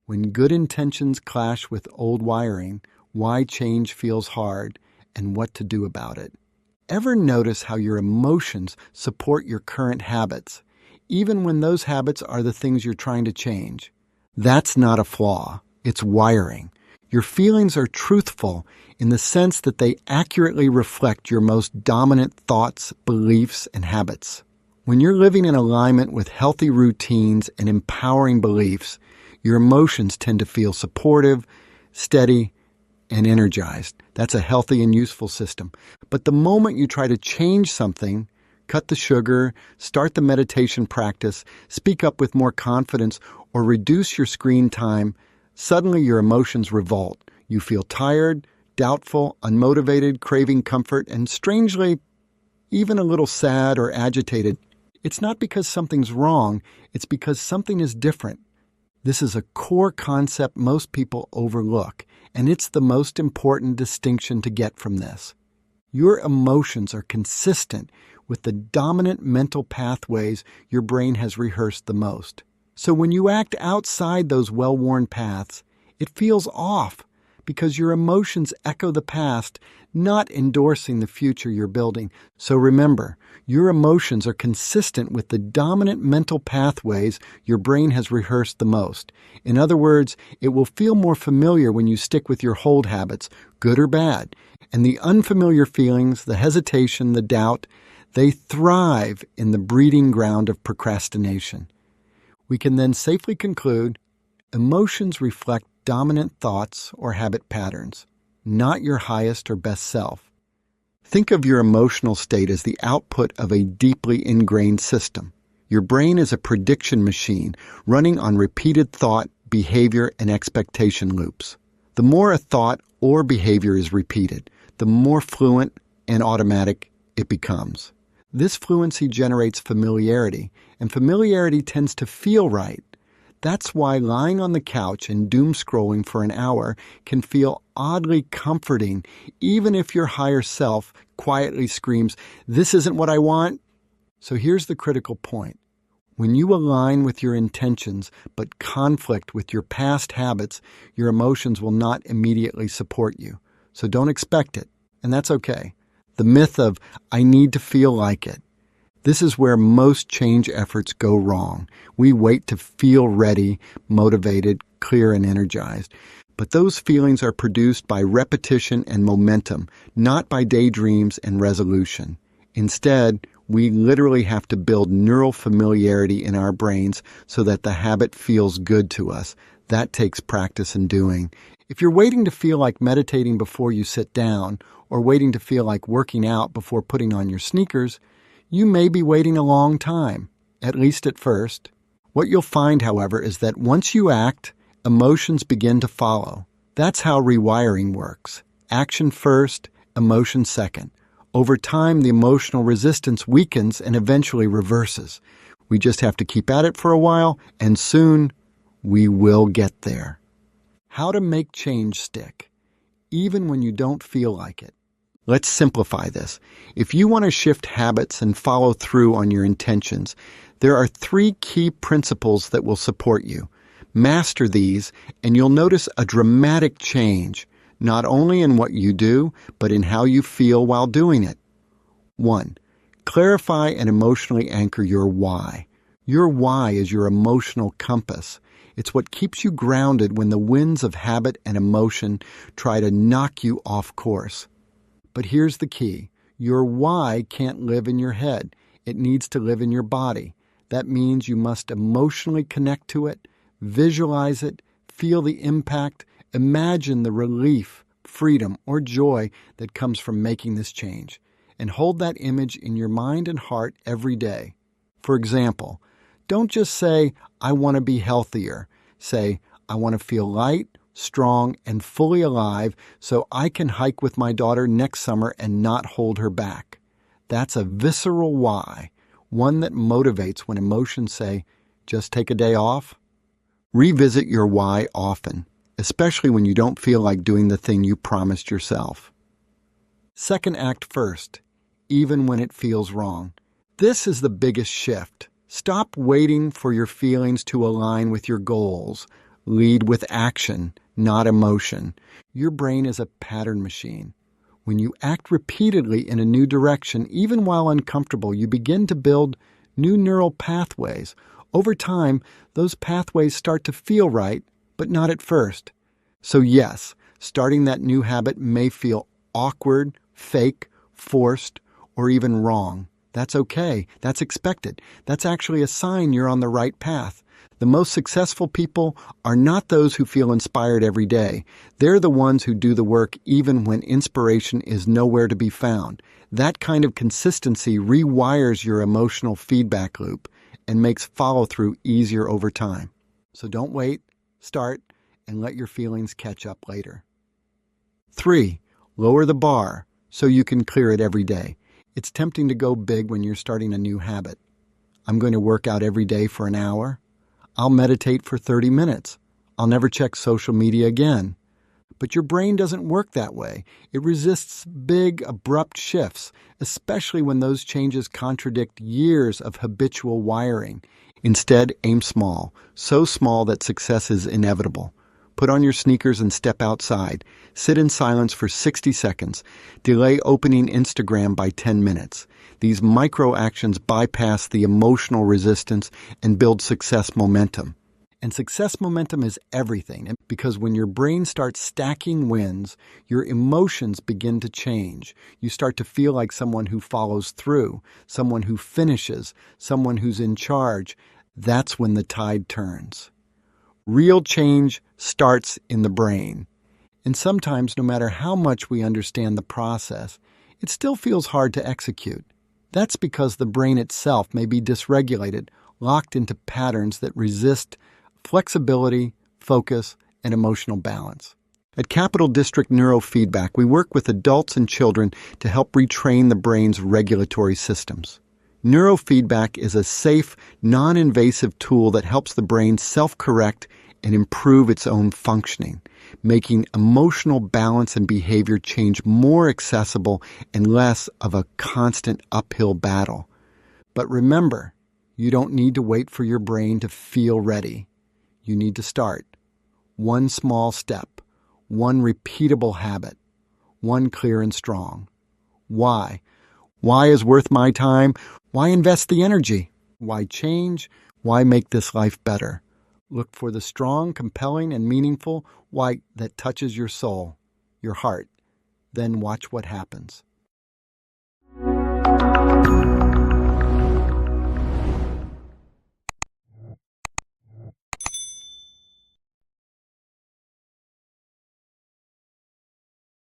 When good intentions clash with old wiring, why change feels hard, and what to do about it. Ever notice how your emotions support your current habits, even when those habits are the things you're trying to change? That's not a flaw, it's wiring. Your feelings are truthful in the sense that they accurately reflect your most dominant thoughts, beliefs, and habits. When you're living in alignment with healthy routines and empowering beliefs, your emotions tend to feel supportive, steady, and energized. That's a healthy and useful system. But the moment you try to change something, cut the sugar, start the meditation practice, speak up with more confidence, or reduce your screen time, suddenly your emotions revolt. You feel tired, doubtful, unmotivated, craving comfort, and strangely, even a little sad or agitated. It's not because something's wrong, it's because something is different. This is a core concept most people overlook, and it's the most important distinction to get from this. Your emotions are consistent with the dominant mental pathways your brain has rehearsed the most. So when you act outside those well-worn paths, it feels off because your emotions echo the past, not endorsing the future you're building. So remember, your emotions are consistent with the dominant mental pathways your brain has rehearsed the most. In other words, it will feel more familiar when you stick with your old habits, good or bad. And the unfamiliar feelings, the hesitation, the doubt, they thrive in the breeding ground of procrastination. We can then safely conclude emotions reflect dominant thoughts or habit patterns, not your highest or best self. Think of your emotional state as the output of a deeply ingrained system. Your brain is a prediction machine running on repeated thought, behavior, and expectation loops. The more a thought or behavior is repeated, the more fluent and automatic it becomes. This fluency generates familiarity, and familiarity tends to feel right. That's why lying on the couch and doom scrolling for an hour can feel oddly comforting, even if your higher self quietly screams, "This isn't what I want." So here's the critical point. When you align with your intentions but conflict with your past habits, your emotions will not immediately support you. So don't expect it, and that's okay. The myth of, "I need to feel like it." This is where most change efforts go wrong. We wait to feel ready, motivated, clear, and energized. But those feelings are produced by repetition and momentum, not by daydreams and resolution. Instead, we literally have to build neural familiarity in our brains so that the habit feels good to us. That takes practice and doing. If you're waiting to feel like meditating before you sit down, or waiting to feel like working out before putting on your sneakers, you may be waiting a long time, at least at first. What you'll find, however, is that once you act, emotions begin to follow. That's how rewiring works. Action first, emotion second. Over time, the emotional resistance weakens and eventually reverses. We just have to keep at it for a while, and soon we will get there. How to make change stick, even when you don't feel like it. Let's simplify this. If you want to shift habits and follow through on your intentions, there are 3 key principles that will support you. Master these, and you'll notice a dramatic change, not only in what you do, but in how you feel while doing it. 1. Clarify and emotionally anchor your why. Your why is your emotional compass. It's what keeps you grounded when the winds of habit and emotion try to knock you off course. But here's the key. Your why can't live in your head. It needs to live in your body. That means you must emotionally connect to it, visualize it, feel the impact, imagine the relief, freedom, or joy that comes from making this change, and hold that image in your mind and heart every day. For example, don't just say, "I want to be healthier." Say, "I want to feel light, strong, and fully alive so I can hike with my daughter next summer and not hold her back." That's a visceral why, one that motivates when emotions say, "Just take a day off." Revisit your why often, especially when you don't feel like doing the thing you promised yourself. Second, act first, even when it feels wrong. This is the biggest shift. Stop waiting for your feelings to align with your goals. Lead with action, not emotion. Your brain is a pattern machine. When you act repeatedly in a new direction, even while uncomfortable, you begin to build new neural pathways. Over time, those pathways start to feel right, but not at first. So yes, starting that new habit may feel awkward, fake, forced, or even wrong. That's okay. That's expected. That's actually a sign you're on the right path. The most successful people are not those who feel inspired every day. They're the ones who do the work even when inspiration is nowhere to be found. That kind of consistency rewires your emotional feedback loop and makes follow-through easier over time. So don't wait, start, and let your feelings catch up later. 3. Lower the bar so you can clear it every day. It's tempting to go big when you're starting a new habit. I'm going to work out every day for an hour. I'll meditate for 30 minutes. I'll never check social media again. But your brain doesn't work that way. It resists big, abrupt shifts, especially when those changes contradict years of habitual wiring. Instead, aim small, so small that success is inevitable. Put on your sneakers and step outside. Sit in silence for 60 seconds. Delay opening Instagram by 10 minutes. These micro actions bypass the emotional resistance and build success momentum. And success momentum is everything, because when your brain starts stacking wins, your emotions begin to change. You start to feel like someone who follows through, someone who finishes, someone who's in charge. That's when the tide turns. Real change starts in the brain. And sometimes, no matter how much we understand the process, it still feels hard to execute. That's because the brain itself may be dysregulated, locked into patterns that resist flexibility, focus, and emotional balance. At Capital District Neurofeedback, we work with adults and children to help retrain the brain's regulatory systems. Neurofeedback is a safe, non-invasive tool that helps the brain self-correct and improve its own functioning, making emotional balance and behavior change more accessible and less of a constant uphill battle. But remember, you don't need to wait for your brain to feel ready. You need to start. One small step, one repeatable habit, one clear and strong. Why? Why is worth my time? Why invest the energy? Why change? Why make this life better? Look for the strong, compelling, and meaningful why that touches your soul, your heart. Then watch what happens.